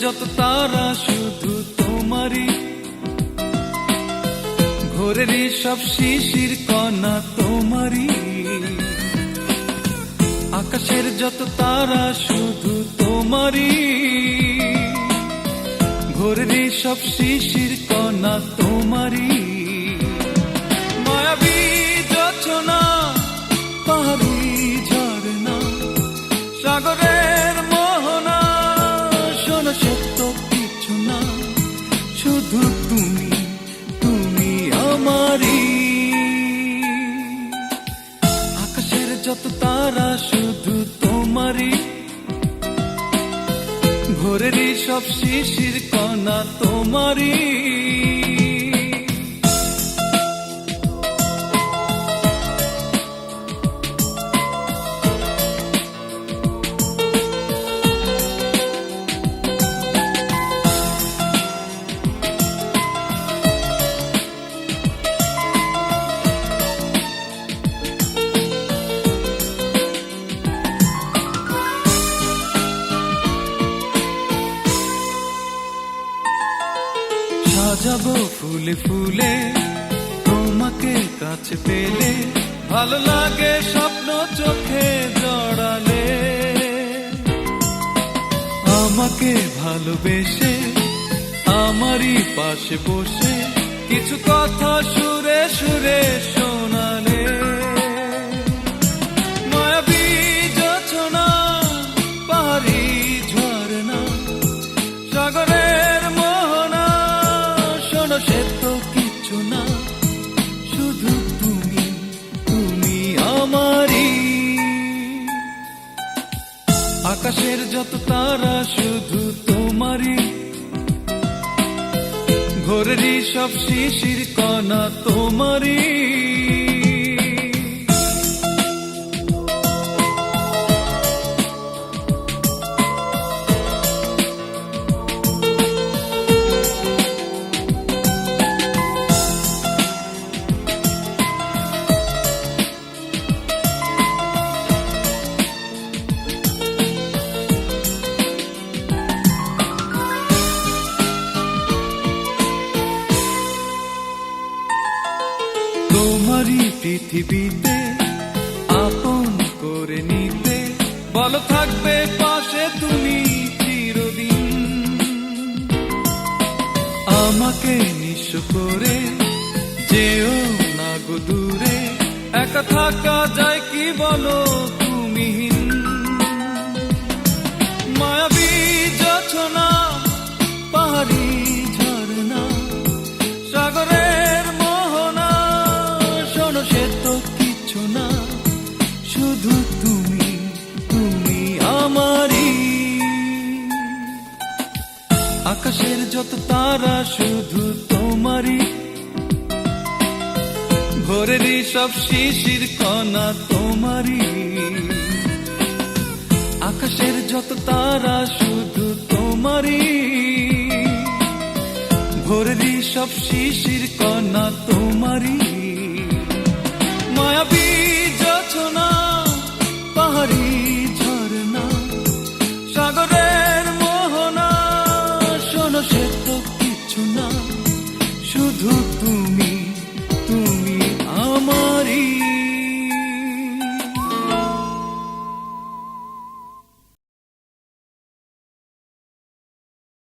যত তারা শুধু তোমারই, ভোরেরই সব শিশির কণা তোমারই। আকাশের যত তারা শুধু তোমারই, ভোরেরই সব শিশির কণা তোমারই। মায়াবী যোছনা, পাহাড়ি ঝরনা, সাগরের মোহনা, শোনো সে তো কিছু না, শুধু তুমি, তুমি আমারই। আকাশের যত তারা শুধু তোমারই, ভোরেরই সব শিশির কণা তোমারই। সাজাবো ফুলে ফুলে তোমাকে কাছে পেলে, ভালো লাগে স্বপ্ন চোখে জড়ালে। আমাকে ভালোবেসে আমারই পাশে বসে কিছু কথা সুরে সুরে শোনালে। মায়াবী যোছনা, পাহাড়ি ঝরনা, সাগরের মোহনা, শোনো সে তো কিছু না, শুধু তুমি, তুমি আমারই। আকাশের যত তারা শুধু তোমারই, ভোরেরই সব শিশির কণা তোমারই। তোমারই পৃথিবীতে আপন করে নিতে, ভালো থাকবে পাশে তুমি চিরদিন। আমাকে নিঃস্ব করে যেও না গো দূরে, একা থাকা যায় কি বলো তুমিহীন। মায়াবী যোছনা, পাহাড়ি ঝরনা, সাগরের মোহনা, শোনো সে তো কিছু না, শুধু তুমি, তুমি আমারই। আকাশের যত তারা শুধু তোমারই, ভোরেরই সব শিশির কণা তোমারই। আকাশের যত তারা শুধু তোমারই, ভোরেরই সব শিশির কণা তোমারই। মায়াবী যোছনা, পাহাড়ি